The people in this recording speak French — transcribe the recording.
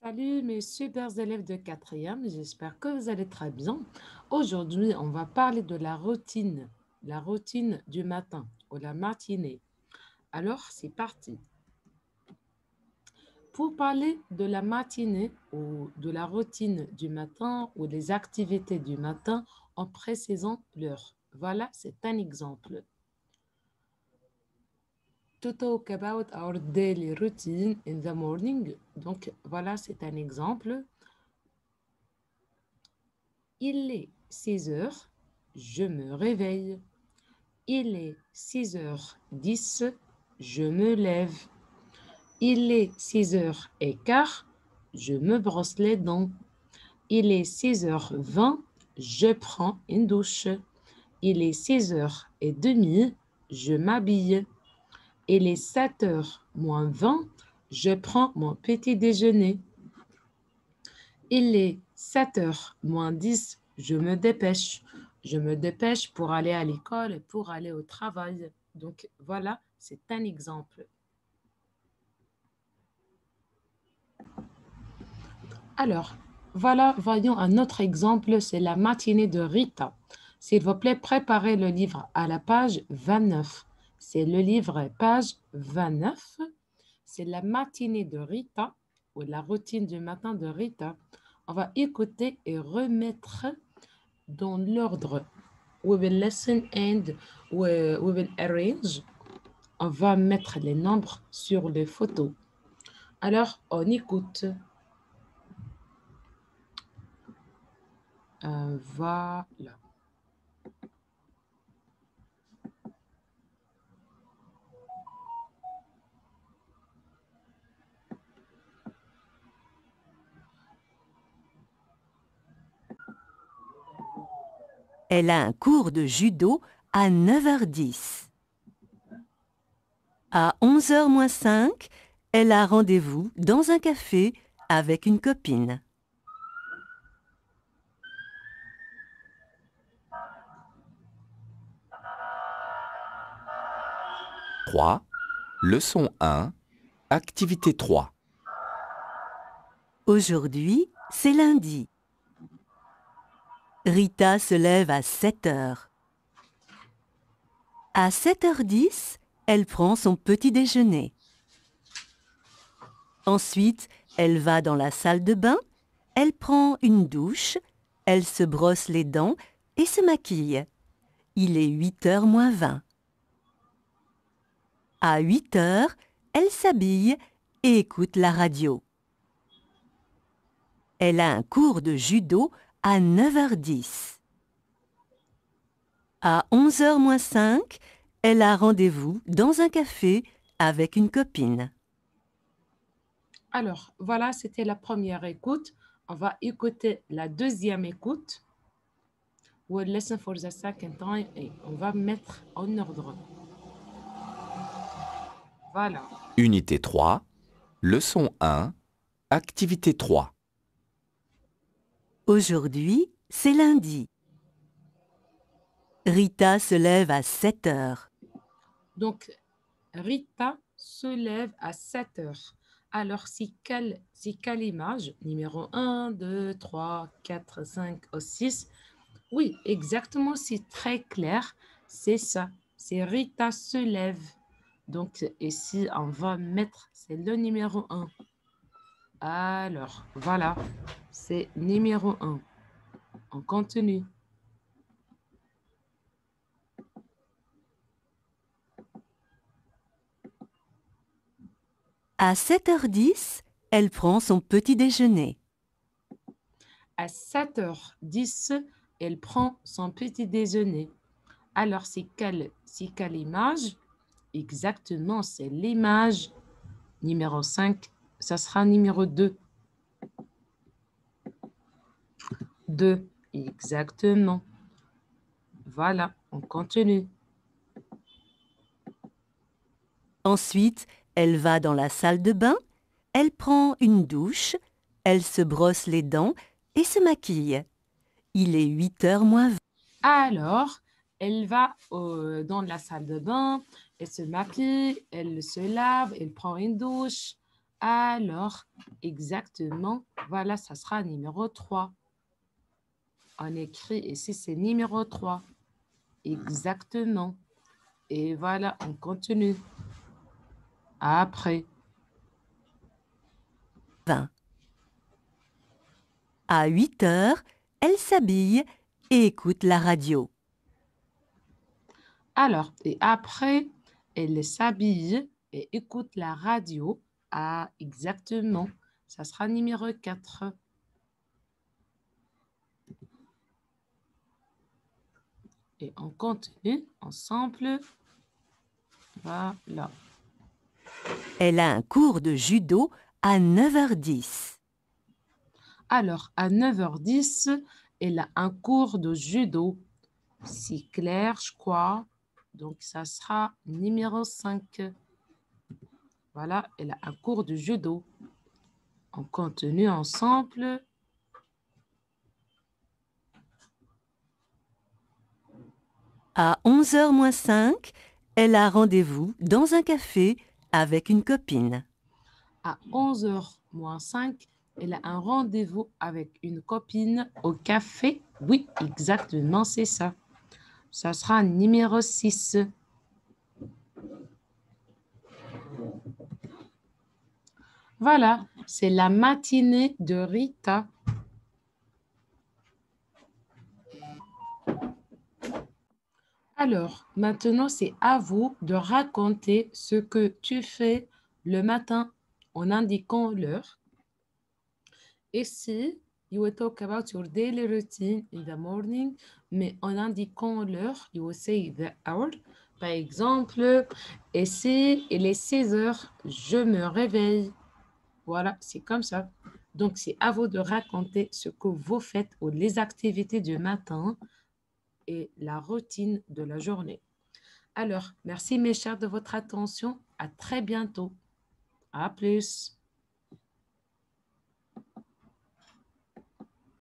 Salut mes super élèves de quatrième, j'espère que vous allez très bien. Aujourd'hui, on va parler de la routine du matin ou la matinée. Alors, c'est parti. Pour parler de la matinée ou de la routine du matin ou des activités du matin en précisant l'heure. Voilà, c'est un exemple. To talk about our daily routine in the morning. Donc, voilà, c'est un exemple. Il est 6 heures, je me réveille. Il est 6h10, je me lève. Il est 6h15, je me brosse les dents. Il est 6h20, je prends une douche. Il est 6h30, je m'habille. Il est 7h moins 20, je prends mon petit déjeuner. Il est 7h moins 10, je me dépêche. Je me dépêche pour aller à l'école et pour aller au travail. Donc voilà, c'est un exemple. Alors, voilà, voyons un autre exemple, c'est la matinée de Rita. S'il vous plaît, préparez le livre à la page 29. C'est le livre page 29. C'est la matinée de Rita ou la routine du matin de Rita. On va écouter et remettre dans l'ordre. We will listen and we will arrange. On va mettre les nombres sur les photos. Alors, on écoute. Voilà. Elle a un cours de judo à 9h10. À 11h moins 5, elle a rendez-vous dans un café avec une copine. Leçon 1, activité 3. Aujourd'hui, c'est lundi. Rita se lève à 7h. À 7h10, elle prend son petit déjeuner. Ensuite, elle va dans la salle de bain, elle prend une douche, elle se brosse les dents et se maquille. Il est 8h moins 20. À 8h, elle s'habille et écoute la radio. Elle a un cours de judo à 9h10. À 11h moins 5, elle a rendez-vous dans un café avec une copine. Alors, voilà, c'était la première écoute. On va écouter la deuxième écoute. We'll listen for the second time et on va mettre en ordre. Voilà. Unité 3, leçon 1, activité 3. Aujourd'hui, c'est lundi. Rita se lève à 7h. Donc, Rita se lève à 7 heures. Alors, c'est quelle image? Numéro 1, 2, 3, 4, 5, 6. Oui, exactement, c'est très clair. C'est ça. C'est Rita se lève. Donc, ici, on va mettre, c'est le numéro 1. Alors, voilà, c'est numéro 1. On continue. À 7h10, elle prend son petit déjeuner. À 7h10, elle prend son petit déjeuner. Alors, c'est quelle image? Exactement, c'est l'image numéro 5. Ça sera numéro 2. 2, exactement. Voilà, on continue. Ensuite, elle va dans la salle de bain, elle prend une douche, elle se brosse les dents et se maquille. Il est 8h moins 20. Alors, elle va dans la salle de bain, elle se maquille, elle se lave, elle prend une douche. Alors, exactement. Voilà, ça sera numéro 3. On écrit ici, c'est numéro 3. Exactement. Et voilà, on continue. Après. 20. À 8 heures, elle s'habille et écoute la radio. Alors, et après, elle s'habille et écoute la radio. Ah, exactement. Ça sera numéro 4. Et on continue ensemble. Voilà. Elle a un cours de judo à 9h10. Alors, à 9h10, elle a un cours de judo. C'est clair, je crois. Donc, ça sera numéro 5. Voilà, elle a un cours de judo. On continue ensemble. À 11h moins 5, elle a rendez-vous dans un café avec une copine. À 11h moins 5, elle a un rendez-vous avec une copine au café. Oui, exactement, c'est ça. Ça sera numéro 6. Voilà, c'est la matinée de Rita. Alors, maintenant, c'est à vous de raconter ce que tu fais le matin en indiquant l'heure. Ici, you will talk about your daily routine in the morning, mais en indiquant l'heure, you will say the hour. Par exemple, ici, il est 6 heures, je me réveille. Voilà, c'est comme ça. Donc, c'est à vous de raconter ce que vous faites ou les activités du matin et la routine de la journée. Alors, merci mes chers de votre attention. À très bientôt. À plus.